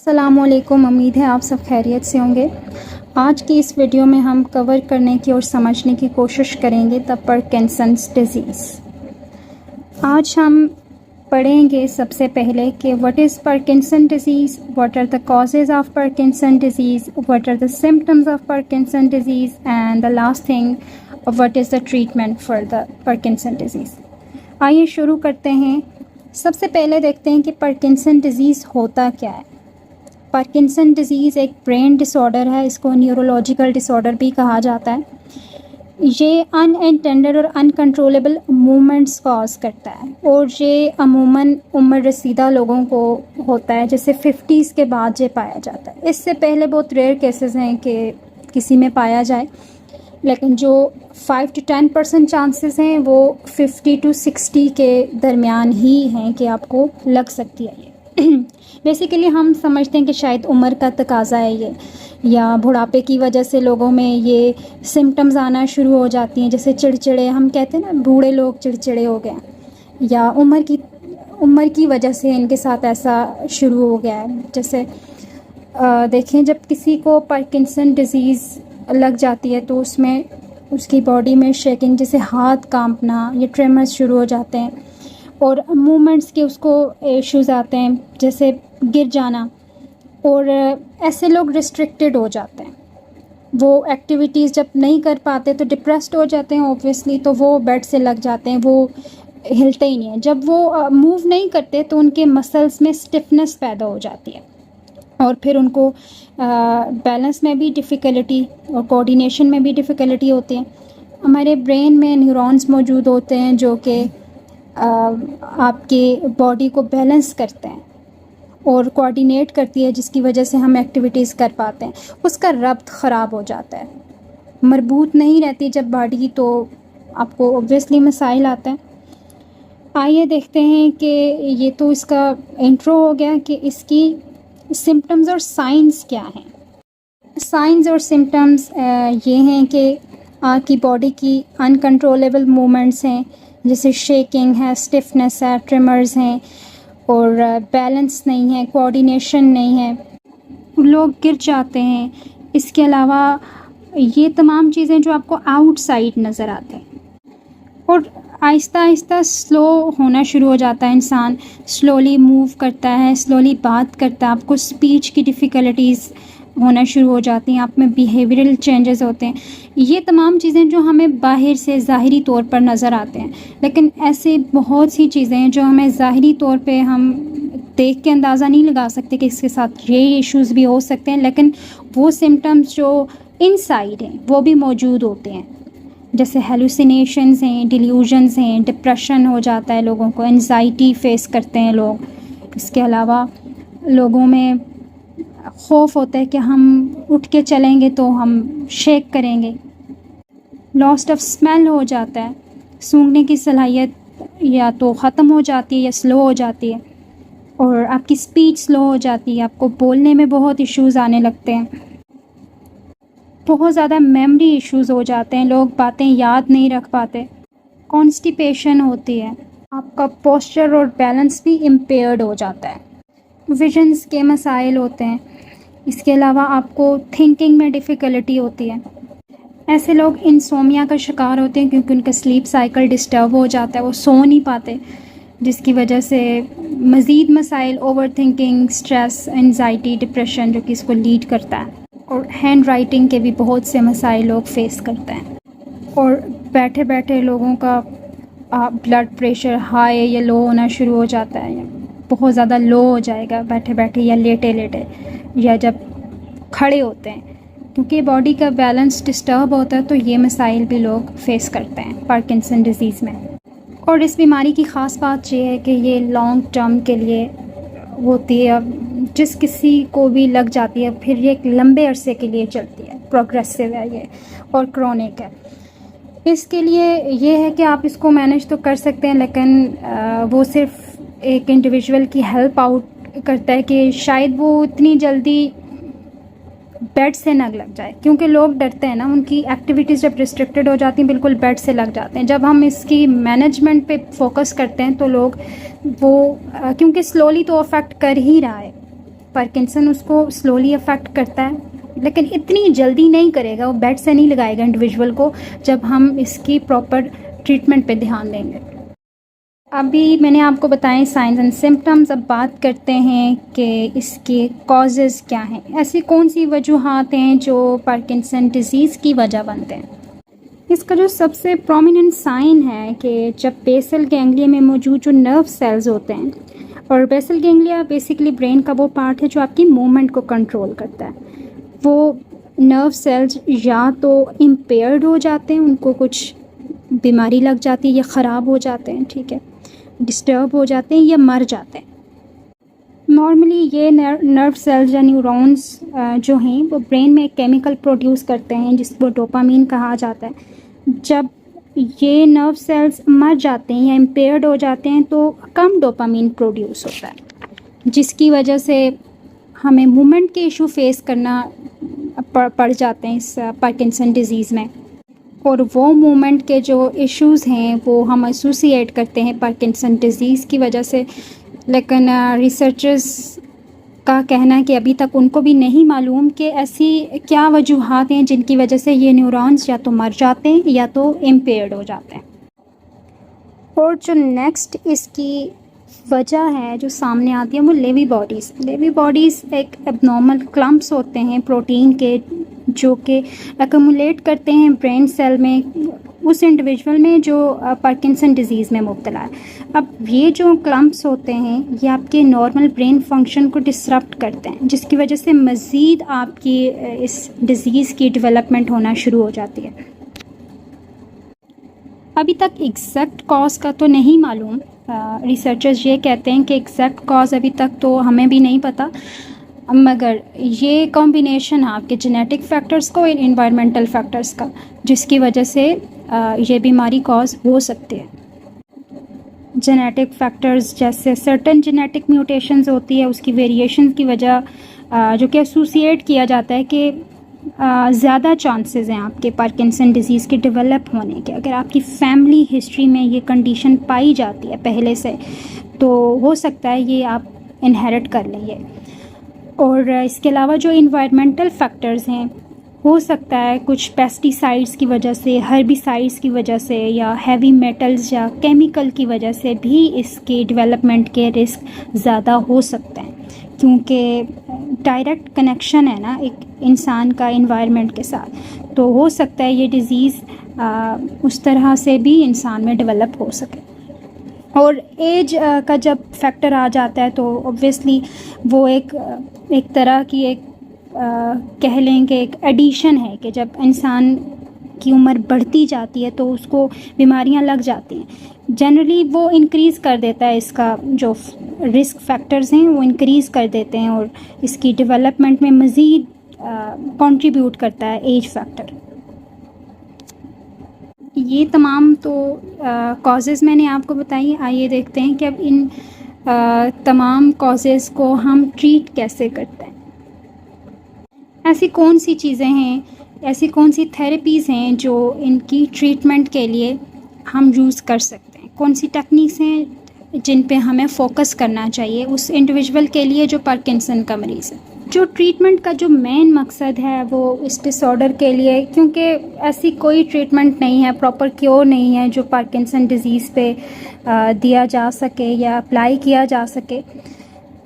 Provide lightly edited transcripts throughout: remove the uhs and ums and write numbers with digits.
अस्सलामुअलैकुम। उम्मीद है आप सब खैरियत से होंगे। आज की इस वीडियो में हम कवर करने की और समझने की कोशिश करेंगे द पार्किंसंस डिज़ीज़। आज हम पढ़ेंगे सबसे पहले कि what is Parkinson disease, what are the causes of Parkinson disease, what are the symptoms of Parkinson disease and the last thing what is the treatment for the Parkinson disease. आइए शुरू करते हैं। सबसे पहले देखते हैं कि पार्किंसन डिज़ीज़ होता क्या है। पार्किंसन डिज़ीज़ एक ब्रेन डिसऑर्डर है, इसको न्यूरोलॉजिकल डिसऑर्डर भी कहा जाता है। ये अनइंटेंडेड और अनकंट्रोलेबल मूवमेंट्स कॉज करता है और ये अमूमन उम्र रसीदा लोगों को होता है, जैसे 50s के बाद ये पाया जाता है। इससे पहले बहुत रेयर केसेस हैं कि किसी में पाया जाए, लेकिन जो 5 to 10% चांसेस हैं वो 50 to 60 के दरमियान ही हैं कि आपको लग सकती है ये। बेसिकली हम समझते हैं कि शायद उम्र का तकाज़ा है ये, या बुढ़ापे की वजह से लोगों में ये सिम्टम्स आना शुरू हो जाती हैं, जैसे चिड़चिड़े, हम कहते हैं ना बूढ़े लोग चिड़चिड़े हो गए, या उम्र की वजह से इनके साथ ऐसा शुरू हो गया है। जैसे देखें, जब किसी को पार्किंसन डिज़ीज़ लग जाती है तो उसमें उसकी बॉडी में शेकिंग, जैसे हाथ कांपना, ये ट्रेमर्स शुरू हो जाते हैं और मूवमेंट्स के उसको इश्यूज़ आते हैं, जैसे गिर जाना, और ऐसे लोग रिस्ट्रिक्टेड हो जाते हैं। वो एक्टिविटीज़ जब नहीं कर पाते तो डिप्रेस्ड हो जाते हैं ऑब्वियसली, तो वो बेड से लग जाते हैं, वो हिलते ही नहीं हैं। जब वो मूव नहीं करते तो उनके मसल्स में स्टिफनेस पैदा हो जाती है और फिर उनको बैलेंस में भी डिफ़िकल्टी और कोऑर्डिनेशन में भी डिफ़िकल्टी होती है। हमारे ब्रेन में न्यूरॉन्स मौजूद होते हैं जो कि आपके बॉडी को बैलेंस करते हैं और कोऑर्डिनेट करती है, जिसकी वजह से हम एक्टिविटीज़ कर पाते हैं। उसका रब्त ख़राब हो जाता है, मरबूत नहीं रहती जब बॉडी, तो आपको ऑब्वियसली मसाइल आते हैं। आइए देखते हैं कि ये तो इसका इंट्रो हो गया कि इसकी सिम्टम्स और साइंस क्या हैं। साइंस और सिम्टम्स ये हैं कि आपकी बॉडी की अनकंट्रोलेबल मूवमेंट्स हैं, जैसे शेकिंग है, स्टिफनेस है, ट्रिमर्स हैं, और बैलेंस नहीं है, कोऑर्डिनेशन नहीं है, लोग गिर जाते हैं। इसके अलावा ये तमाम चीज़ें जो आपको आउटसाइड नज़र आते हैं, और आहिस्ता आहिस्ता स्लो होना शुरू हो जाता है। इंसान स्लोली मूव करता है, स्लोली बात करता है, आपको स्पीच की डिफ़िकल्टीज़ होना शुरू हो जाती हैं, आप में बिहेवियरल चेंजेस होते हैं। ये तमाम चीज़ें जो हमें बाहर से ज़ाहिरी तौर पर नज़र आते हैं, लेकिन ऐसे बहुत सी चीज़ें हैं जो हमें ज़ाहिरी तौर पे हम देख के अंदाज़ा नहीं लगा सकते कि इसके साथ ये इश्यूज़ भी हो सकते हैं, लेकिन वो सिम्टम्स जो इनसाइड हैं वो भी मौजूद होते हैं, जैसे हेलुसिनेशंस हैं, डिल्यूजन्स हैं, डिप्रेशन हो जाता है लोगों को, एंजाइटी फेस करते हैं लोग। इसके अलावा लोगों में खौफ होता है कि हम उठ के चलेंगे तो हम शेक करेंगे। लॉस्ट ऑफ स्मेल हो जाता है, सूंघने की सलाहियत या तो ख़त्म हो जाती है या स्लो हो जाती है, और आपकी स्पीच स्लो हो जाती है, आपको बोलने में बहुत इश्यूज़ आने लगते हैं। बहुत ज़्यादा मेमोरी इश्यूज़ हो जाते हैं, लोग बातें याद नहीं रख पाते। कॉन्स्टिपेशन होती है, आपका पोस्चर और बैलेंस भी इम्पेयर्ड हो जाता है। विजन्स के मसाइल होते हैं। इसके अलावा आपको थिंकिंग में डिफ़िकल्टी होती है। ऐसे लोग इंसोमिया का शिकार होते हैं क्योंकि उनका स्लीप साइकिल डिस्टर्ब हो जाता है, वो सो नहीं पाते, जिसकी वजह से मज़ीद मसाइल, over thinking, stress, anxiety, depression जो कि इसको लीड करता है। और हैंड राइटिंग के भी बहुत से मसाइल लोग फेस करते हैं। और बैठे बैठे लोगों का ब्लड प्रेशर हाई या लो होना शुरू हो जाता है, बहुत ज़्यादा लो हो जाएगा बैठे बैठे या लेटे लेटे, या जब खड़े होते हैं, क्योंकि बॉडी का बैलेंस डिस्टर्ब होता है। तो ये मसाइल भी लोग फेस करते हैं पार्किंसन डिज़ीज़ में। और इस बीमारी की ख़ास बात ये है कि ये लॉन्ग टर्म के लिए होती है। जिस किसी को भी लग जाती है फिर ये एक लंबे अरसे के लिए चलती है, प्रोग्रेसिव है ये और क्रोनिक है। इसके लिए ये है कि आप इसको मैनेज तो कर सकते हैं, लेकिन वो सिर्फ एक इंडिविजुअल की हेल्प आउट करता है कि शायद वो इतनी जल्दी बेड से न लग जाए, क्योंकि लोग डरते हैं ना, उनकी एक्टिविटीज़ जब रिस्ट्रिक्टेड हो जाती हैं बिल्कुल बेड से लग जाते हैं। जब हम इसकी मैनेजमेंट पे फोकस करते हैं तो लोग वो क्योंकि स्लोली तो अफेक्ट कर ही रहा है, पार्किंसन उसको स्लोली अफेक्ट करता है, लेकिन इतनी जल्दी नहीं करेगा, वो बेड से नहीं लगाएगा इंडिविजुअल को जब हम इसकी प्रॉपर ट्रीटमेंट पे ध्यान देंगे। अभी मैंने आपको बताए साइंस एंड सिम्टम्स, अब बात करते हैं कि इसके कॉजेज़ क्या हैं। ऐसी कौन सी वजूहात हैं जो पार्किंसन डिज़ीज़ की वजह बनते हैं। इसका जो सबसे प्रोमिनेंट साइन है कि जब बेसल गैंग्लिया में मौजूद जो नर्व सेल्स होते हैं, और बेसल गैंग्लिया बेसिकली ब्रेन का वो पार्ट है जो आपकी मूवमेंट को कंट्रोल करता है, वो नर्व सेल्स या तो इम्पेयर्ड हो जाते हैं, उनको कुछ बीमारी लग जाती है या ख़राब हो जाते हैं, ठीक है, डिस्टर्ब हो जाते हैं या मर जाते हैं। नॉर्मली ये नर्व सेल्स या न्यूरॉन्स जो हैं वो ब्रेन में एक केमिकल प्रोड्यूस करते हैं जिसको डोपामीन कहा जाता है। जब ये नर्व सेल्स मर जाते हैं या इम्पेयर्ड हो जाते हैं तो कम डोपामीन प्रोड्यूस होता है, जिसकी वजह से हमें मूवमेंट के इशू फेस करना पड़ जाते हैं इस पार्किंसन डिज़ीज़ में। और वो मूवमेंट के जो इश्यूज़ हैं वो हम एसोसिएट करते हैं पार्किंसन डिज़ीज़ की वजह से, लेकिन रिसर्चर्स का कहना है कि अभी तक उनको भी नहीं मालूम कि ऐसी क्या वजूहात हैं जिनकी वजह से ये न्यूरॉन्स या तो मर जाते हैं या तो इम्पेयर्ड हो जाते हैं। और जो नेक्स्ट इसकी वजह है जो सामने आती है वो लेवी बॉडीज़ एक एबनॉर्मल क्लम्प्स होते हैं प्रोटीन के, जो कि एक्यूमुलेट करते हैं ब्रेन सेल में उस इंडिविजुअल में जो पार्किंसन डिज़ीज़ में मुब्तला है। अब ये जो क्लम्प्स होते हैं ये आपके नॉर्मल ब्रेन फंक्शन को डिसरप्ट करते हैं, जिसकी वजह से मज़ीद आपकी इस डिज़ीज़ की डेवलपमेंट होना शुरू हो जाती है। अभी तक एग्जैक्ट कॉज का तो नहीं मालूम, रिसर्चर्स ये कहते हैं कि एग्जैक्ट कॉज अभी तक तो हमें भी नहीं पता, मगर ये कॉम्बिनेशन है आपके जेनेटिक फैक्टर्स को और इन्वायरमेंटल फैक्टर्स का, जिसकी वजह से ये बीमारी कॉज हो सकती है। जेनेटिक फैक्टर्स जैसे सर्टन जेनेटिक म्यूटेशंस होती है, उसकी वेरिएशन की वजह जो कि एसोसिएट किया जाता है कि ज़्यादा चांसेस हैं आपके पार्किंसन डिज़ीज़ के डेवलप होने के। अगर आपकी फैमिली हिस्ट्री में ये कंडीशन पाई जाती है पहले से तो हो सकता है ये आप इनहेरिट कर लेंगे। और इसके अलावा जो इन्वायरमेंटल फैक्टर्स हैं, हो सकता है कुछ पेस्टिसाइड्स की वजह से, हर्बिसाइड्स की वजह से या हैवी मेटल्स या केमिकल की वजह से भी इसके डेवलपमेंट के रिस्क ज़्यादा हो सकते हैं, क्योंकि डायरेक्ट कनेक्शन है ना एक इंसान का इन्वायरमेंट के साथ, तो हो सकता है ये डिज़ीज़ उस तरह से भी इंसान में डेवलप हो सके। और एज का जब फैक्टर आ जाता है तो ऑब्वियसली वो एक तरह की एक कह लें कि एक एडिशन है कि जब इंसान की उम्र बढ़ती जाती है तो उसको बीमारियां लग जाती हैं। जनरली वो इंक्रीज़ कर देता है, इसका जो रिस्क फैक्टर्स हैं वो इंक्रीज़ कर देते हैं और इसकी डेवलपमेंट में मज़ीद कंट्रीब्यूट करता है एज फैक्टर। ये तमाम तो कॉजेज़ मैंने आपको बताई। आइए देखते हैं कि अब इन तमाम कॉजेज़ को हम ट्रीट कैसे करते हैं। ऐसी कौन सी चीज़ें हैं, ऐसी कौन सी थेरेपीज़ हैं जो इनकी ट्रीटमेंट के लिए हम यूज़ कर सकते हैं, कौन सी टेक्निक्स हैं जिन पे हमें फ़ोकस करना चाहिए उस इंडिविजुअल के लिए जो पार्किंसन का मरीज़ है। जो ट्रीटमेंट का जो मेन मकसद है वो इस डिसऑर्डर के लिए, क्योंकि ऐसी कोई ट्रीटमेंट नहीं है, प्रॉपर क्योर नहीं है जो पार्किंसन डिज़ीज़ पे दिया जा सके या अप्लाई किया जा सके,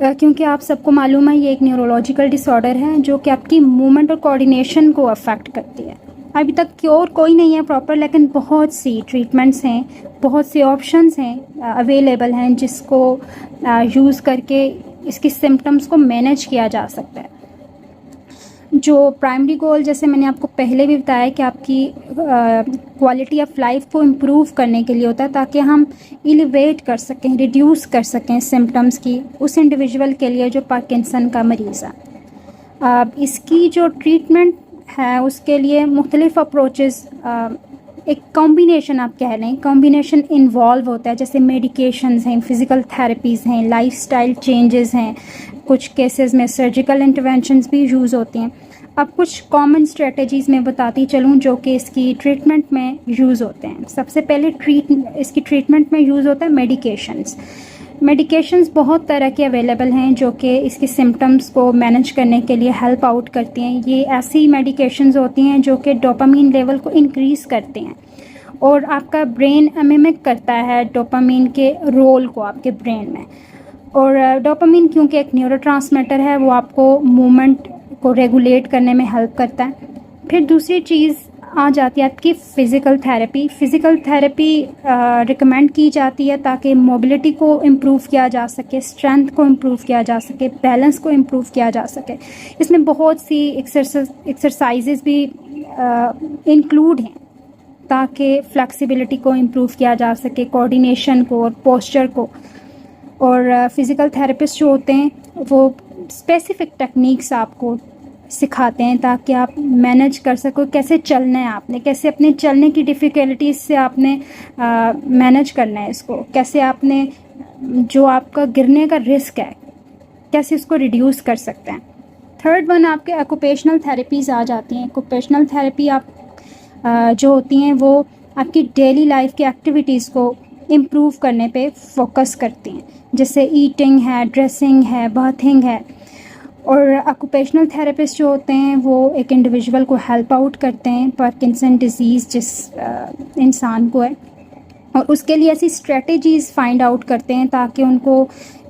क्योंकि आप सबको मालूम है ये एक न्यूरोलॉजिकल डिसऑर्डर है जो कि आपकी मूवमेंट और कोऑर्डिनेशन को अफेक्ट करती है। अभी तक क्योर कोई नहीं है प्रॉपर, लेकिन बहुत सी ट्रीटमेंट्स हैं, बहुत से ऑप्शंस हैं अवेलेबल हैं जिसको यूज़ करके इसकी सिम्टम्स को मैनेज किया जा सकता है। जो प्राइमरी गोल, जैसे मैंने आपको पहले भी बताया, कि आपकी क्वालिटी ऑफ लाइफ को इम्प्रूव करने के लिए होता है, ताकि हम एलिवेट कर सकें, रिड्यूस कर सकें सिम्टम्स की उस इंडिविजुअल के लिए जो पार्किंसन का मरीज़ है। इसकी जो ट्रीटमेंट है उसके लिए मुख्तलिफ़ अप्रोचेस, एक कॉम्बिनेशन आप कह लें, कॉम्बिनेशन इन्वॉल्व होता है, जैसे मेडिकेशंस हैं, फ़िज़िकल थेरेपीज़ हैं, लाइफस्टाइल चेंजेस हैं, कुछ केसेस में सर्जिकल इंटरवेंशंस भी यूज़ होती हैं। अब कुछ कॉमन स्ट्रेटजीज़ मैं बताती चलूँ जो कि इसकी ट्रीटमेंट में यूज़ होते हैं। सबसे पहले इसकी ट्रीटमेंट में यूज़ होता है मेडिकेशंस। मेडिकेशंस बहुत तरह के अवेलेबल हैं जो कि इसके सिम्टम्स को मैनेज करने के लिए हेल्प आउट करती हैं। ये ऐसी मेडिकेशंस होती हैं जो कि डोपामीन लेवल को इंक्रीज़ करते हैं और आपका ब्रेन मिमिक करता है डोपामीन के रोल को आपके ब्रेन में। और डोपामीन क्योंकि एक न्यूरोट्रांसमीटर है, वो आपको मूवमेंट को रेगुलेट करने में हेल्प करता है। फिर दूसरी चीज़ आ जाती है आपकी physical therapy. Physical therapy recommend की जाती है ताकि मोबिलिटी को इम्प्रूव किया जा सके, स्ट्रेंथ को इम्प्रूव किया जा सके, बैलेंस को इम्प्रूव किया जा सके। इसमें बहुत सी एक्सरसाइजेज़ भी इंक्लूड हैं ताकि फ्लेक्सिबिलिटी को इम्प्रूव किया जा सके, कोऑर्डिनेशन को और पोस्चर को। और फ़िज़िकल थेरेपिस्ट जो होते हैं वो स्पेसिफ़िक टेक्निक्स आपको सिखाते हैं ताकि आप मैनेज कर सको कैसे चलना है आपने, कैसे अपने चलने की डिफ़िकल्टीज से आपने मैनेज करना है इसको, कैसे आपने जो आपका गिरने का रिस्क है कैसे उसको रिड्यूस कर सकते हैं। थर्ड वन आपके ऑक्यूपेशनल थेरेपीज़ आ जाती हैं। ऑक्यूपेशनल थेरेपी आप जो होती हैं वो आपकी डेली लाइफ की एक्टिविटीज़ को इम्प्रूव करने पे फोकस करती हैं, जैसे ईटिंग है, ड्रेसिंग है, बाथिंग है। और ऑक्यूपेशनल थेरेपिस्ट जो होते हैं वो एक इंडिविजुअल को हेल्प आउट करते हैं पार्किंसन डिजीज़ जिस इंसान को है, और उसके लिए ऐसी स्ट्रेटजीज़ फाइंड आउट करते हैं ताकि उनको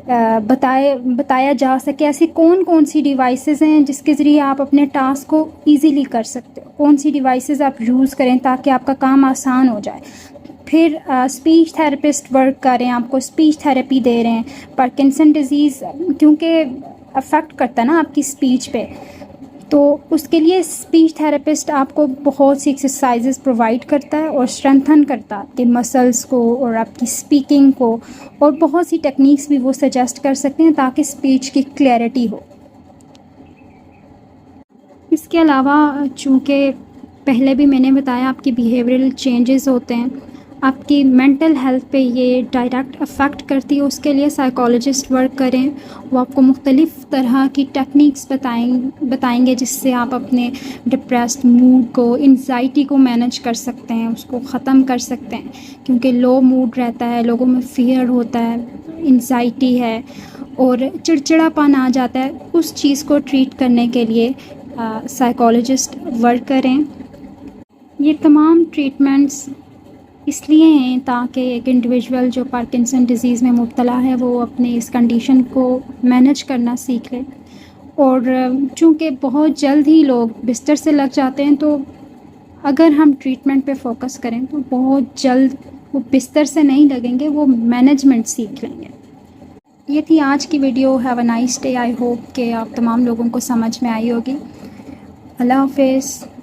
बताया जा सके ऐसी कौन कौन सी डिवाइसेस हैं जिसके ज़रिए आप अपने टास्क को इजीली कर सकते हो, कौन सी डिवाइसेस आप यूज़ करें ताकि आपका काम आसान हो जाए। फिर स्पीच थेरेपिस्ट वर्क कर रहे हैं, आपको स्पीच थेरेपी दे रहे हैं। पार्किंसन डिजीज़ क्योंकि अफेक्ट करता है ना आपकी स्पीच पे, तो उसके लिए स्पीच थेरेपिस्ट आपको बहुत सी एक्सरसाइजेस प्रोवाइड करता है और स्ट्रेंथन करता है आपके मसल्स को और आपकी स्पीकिंग को, और बहुत सी टेक्निक्स भी वो सजेस्ट कर सकते हैं ताकि स्पीच की क्लैरिटी हो। इसके अलावा चूँकि पहले भी मैंने बताया आपकी बिहेवियरल चेंजेस होते हैं, आपकी मेंटल हेल्थ पे ये डायरेक्ट अफेक्ट करती है। उसके लिए साइकोलॉजिस्ट वर्क करें, वो आपको मुख्तलिफ़ तरह की टेक्निक्स बताएंगे जिससे आप अपने डिप्रेस्ड मूड को, एंजाइटी को मैनेज कर सकते हैं, उसको ख़त्म कर सकते हैं। क्योंकि लो मूड रहता है, लोगों में फ़ियर होता है, एंजाइटी है और चिड़चिड़ापन आ जाता है। उस चीज़ को ट्रीट करने के लिए साइकोलॉजिस्ट वर्क करें। ये तमाम ट्रीटमेंट्स इसलिए हैं ताकि एक इंडिविजुअल जो पार्किंसन डिज़ीज़ में मुब्तला है वो अपने इस कंडीशन को मैनेज करना सीख ले। और चूँकि बहुत जल्द ही लोग बिस्तर से लग जाते हैं, तो अगर हम ट्रीटमेंट पे फोकस करें तो बहुत जल्द वो बिस्तर से नहीं लगेंगे, वो मैनेजमेंट सीख लेंगे। ये थी आज की video. Have a nice day. I hope कि आप तमाम लोगों को समझ में आई होगी। अल्लाह हाफ़िज़।